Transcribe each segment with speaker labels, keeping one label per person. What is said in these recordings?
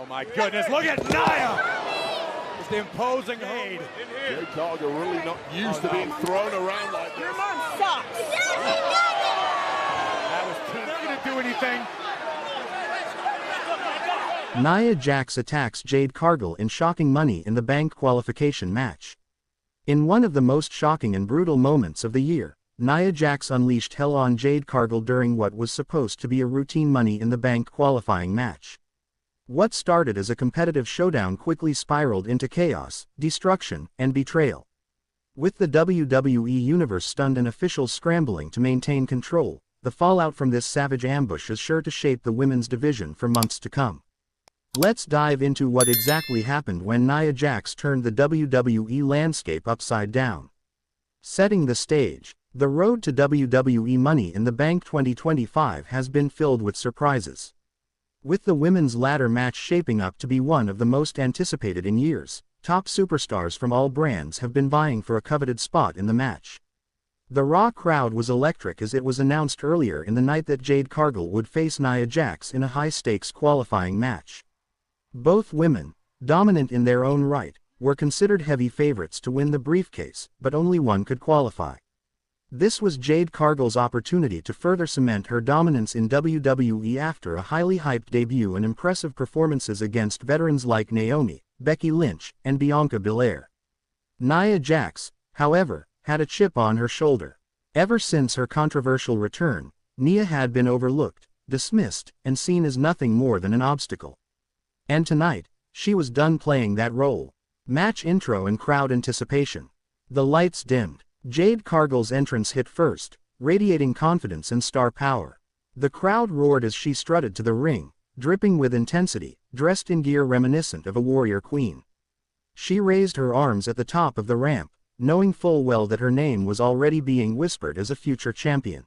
Speaker 1: Oh my goodness, look at Nia! It's the imposing Jade.
Speaker 2: Jade Cargill really not used to being thrown around like this.
Speaker 3: Your mom sucks.
Speaker 1: That was too not to do anything.
Speaker 4: Nia Jax attacks Jade Cargill in shocking Money in the Bank qualification match. In one of the most shocking and brutal moments of the year, Nia Jax unleashed hell on Jade Cargill during what was supposed to be a routine Money in the Bank qualifying match. What started as a competitive showdown quickly spiraled into chaos, destruction, and betrayal. With the WWE Universe stunned and officials scrambling to maintain control, the fallout from this savage ambush is sure to shape the women's division for months to come. Let's dive into what exactly happened when Nia Jax turned the WWE landscape upside down. Setting the stage, the road to WWE Money in the Bank 2025 has been filled with surprises. With the women's ladder match shaping up to be one of the most anticipated in years, top superstars from all brands have been vying for a coveted spot in the match. The Raw crowd was electric as it was announced earlier in the night that Jade Cargill would face Nia Jax in a high-stakes qualifying match. Both women, dominant in their own right, were considered heavy favorites to win the briefcase, but only one could qualify. This was Jade Cargill's opportunity to further cement her dominance in WWE after a highly hyped debut and impressive performances against veterans like Naomi, Becky Lynch, and Bianca Belair. Nia Jax, however, had a chip on her shoulder. Ever since her controversial return, Nia had been overlooked, dismissed, and seen as nothing more than an obstacle. And tonight, she was done playing that role. Match intro and crowd anticipation. The lights dimmed. Jade Cargill's entrance hit first, radiating confidence and star power. The crowd roared as she strutted to the ring, dripping with intensity, dressed in gear reminiscent of a warrior queen. She raised her arms at the top of the ramp, knowing full well that her name was already being whispered as a future champion.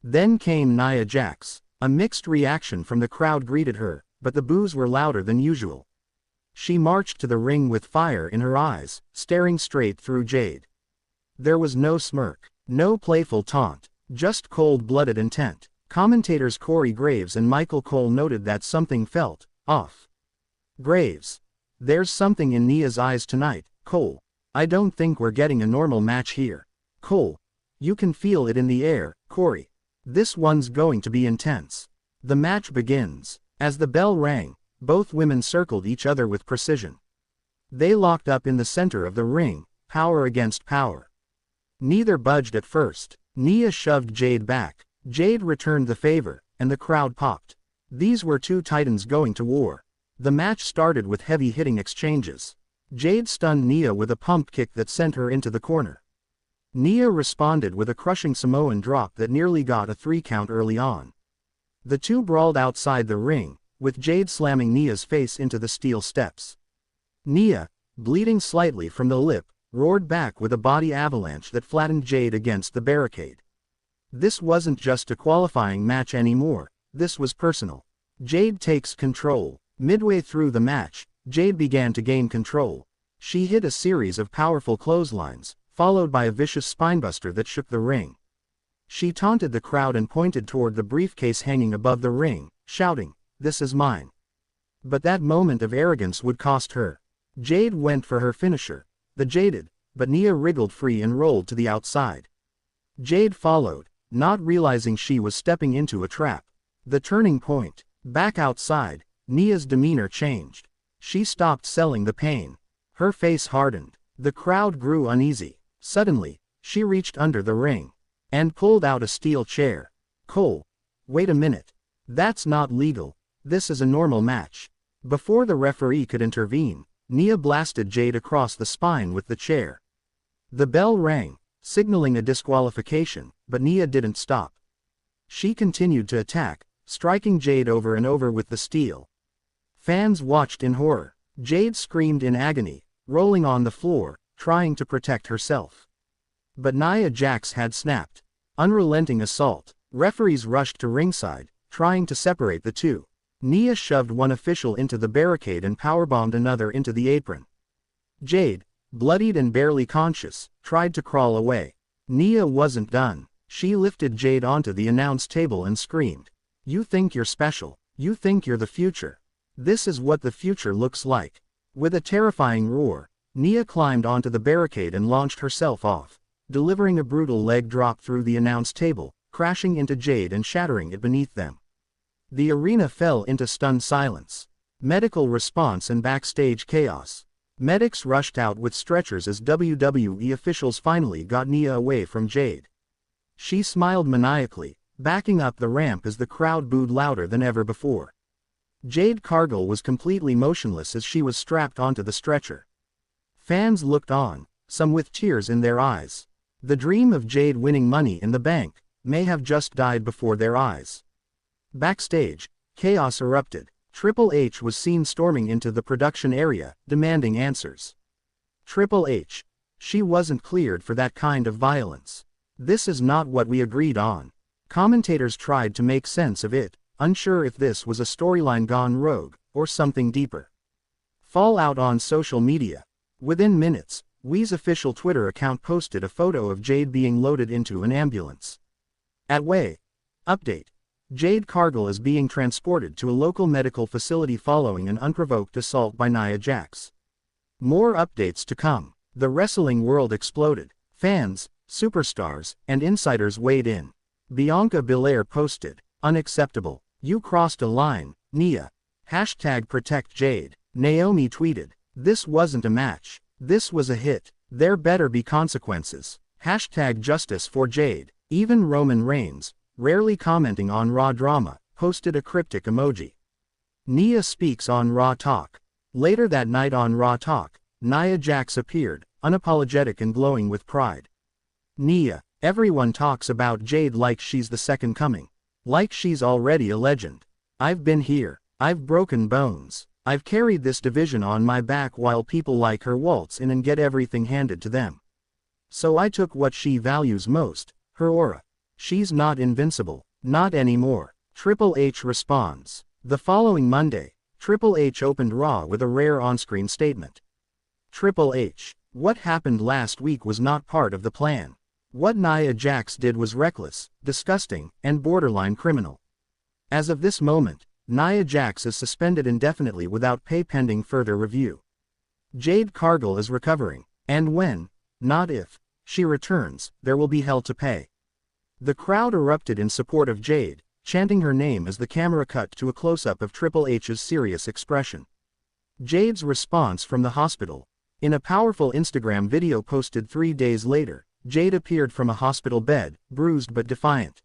Speaker 4: Then came Nia Jax. A mixed reaction from the crowd greeted her, but the boos were louder than usual. She marched to the ring with fire in her eyes, staring straight through Jade. There was no smirk, no playful taunt, just cold-blooded intent. Commentators Corey Graves and Michael Cole noted that something felt off. Graves: "There's something in Nia's eyes tonight." Cole: "I don't think we're getting a normal match here." Cole: "You can feel it in the air." Corey: "This one's going to be intense." The match begins. As the bell rang, both women circled each other with precision. They locked up in the center of the ring, power against power. Neither budged at first. Nia shoved Jade back. Jade returned the favor, and the crowd popped. These were two titans going to war. The match started with heavy-hitting exchanges. Jade stunned Nia with a pump kick that sent her into the corner. Nia responded with a crushing Samoan drop that nearly got a 3 count early on. The two brawled outside the ring, with Jade slamming Nia's face into the steel steps. Nia, bleeding slightly from the lip, roared back with a body avalanche that flattened Jade against the barricade. This wasn't just a qualifying match anymore, this was personal. Jade takes control. Midway through the match, Jade began to gain control. She hit a series of powerful clotheslines, followed by a vicious spinebuster that shook the ring. She taunted the crowd and pointed toward the briefcase hanging above the ring, shouting, "This is mine." But that moment of arrogance would cost her. Jade went for her finisher, the Jaded, but Nia wriggled free and rolled to the outside. Jade followed, not realizing she was stepping into a trap. The turning point. Back outside, Nia's demeanor changed. She stopped selling the pain. Her face hardened. The crowd grew uneasy. Suddenly, she reached under the ring and pulled out a steel chair. Cole: "Wait a minute. That's not legal. This is a normal match." Before the referee could intervene, Nia blasted Jade across the spine with the chair. The bell rang, signaling a disqualification, but Nia didn't stop. She continued to attack, striking Jade over and over with the steel. Fans watched in horror. Jade screamed in agony, rolling on the floor, trying to protect herself. But Nia Jax had snapped. Unrelenting assault. Referees rushed to ringside, trying to separate the two. Nia shoved one official into the barricade and powerbombed another into the apron. Jade, bloodied and barely conscious, tried to crawl away. Nia wasn't done. She lifted Jade onto the announce table and screamed, "You think you're special. You think you're the future. This is what the future looks like. With a terrifying roar, Nia climbed onto the barricade and launched herself off, delivering a brutal leg drop through the announce table, crashing into Jade and shattering it beneath them. The arena fell into stunned silence. Medical response and backstage chaos. Medics rushed out with stretchers as WWE officials finally got Nia away from Jade. She smiled maniacally, backing up the ramp as the crowd booed louder than ever before. Jade Cargill was completely motionless as she was strapped onto the stretcher. Fans looked on, some with tears in their eyes. The dream of Jade winning Money in the Bank may have just died before their eyes. Backstage, chaos erupted. Triple H was seen storming into the production area, demanding answers. Triple H. She wasn't cleared for that kind of violence. This is not what we agreed on. Commentators tried to make sense of it, unsure if this was a storyline gone rogue, or something deeper. Fallout on social media. Within minutes, WWE's official Twitter account posted a photo of Jade being loaded into an ambulance. At WWE. Update. Jade Cargill is being transported to a local medical facility following an unprovoked assault by Nia Jax. More updates to come. The wrestling world exploded. Fans, superstars, and insiders weighed in. Bianca Belair posted, "Unacceptable. You crossed a line, Nia. #ProtectJade. Naomi tweeted, "This wasn't a match. This was a hit. There better be consequences. #JusticeForJade. Even Roman Reigns, rarely commenting on Raw drama, posted a cryptic emoji. Nia speaks on Raw Talk. Later that night on Raw Talk, Nia Jax appeared, unapologetic and glowing with pride. Nia, everyone talks about Jade like she's the second coming. Like she's already a legend. I've been here. I've broken bones. I've carried this division on my back while people like her waltz in and get everything handed to them. So I took what she values most, her aura. She's not invincible. Not anymore." Triple H responds. The following Monday, Triple H opened Raw with a rare on-screen statement. Triple H. What happened last week was not part of the plan. What Nia Jax did was reckless, disgusting, and borderline criminal. As of this moment, Nia Jax is suspended indefinitely without pay pending further review. Jade Cargill is recovering, and when, not if, she returns, there will be hell to pay. The crowd erupted in support of Jade, chanting her name as the camera cut to a close-up of Triple H's serious expression. Jade's response from the hospital. In a powerful Instagram video posted 3 days later, Jade appeared from a hospital bed, bruised but defiant.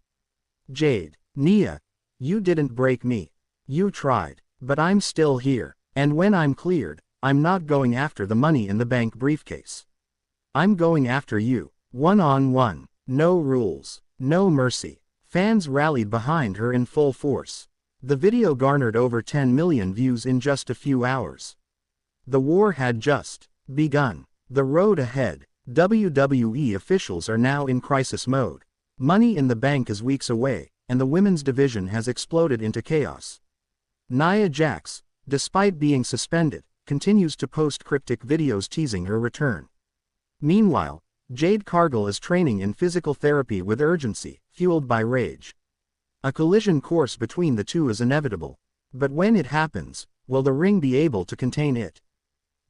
Speaker 4: Jade, Nia, you didn't break me. You tried, but I'm still here, and when I'm cleared, I'm not going after the Money in the Bank briefcase. I'm going after you, one-on-one, no rules. No mercy. Fans rallied behind her in full force. The video garnered over 10 million views in just a few hours. The war had just begun. The road ahead. WWE officials are now in crisis mode. Money in the Bank is weeks away, and the women's division has exploded into chaos. Nia Jax, despite being suspended, continues to post cryptic videos teasing her return. Meanwhile, Jade Cargill is training in physical therapy with urgency, fueled by rage. A collision course between the two is inevitable. But when it happens, will the ring be able to contain it?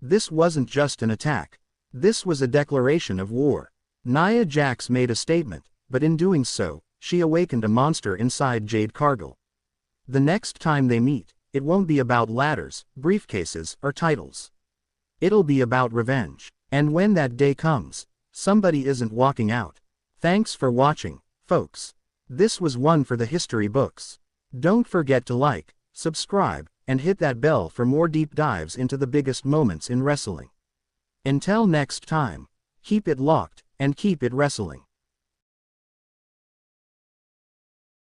Speaker 4: This wasn't just an attack. This was a declaration of war. Nia Jax made a statement, but in doing so, she awakened a monster inside Jade Cargill. The next time they meet, it won't be about ladders, briefcases, or titles. It'll be about revenge. And when that day comes, somebody isn't walking out. Thanks for watching, folks. This was one for the history books. Don't forget to like, subscribe, and hit that bell for more deep dives into the biggest moments in wrestling. Until next time, keep it locked, and keep it wrestling.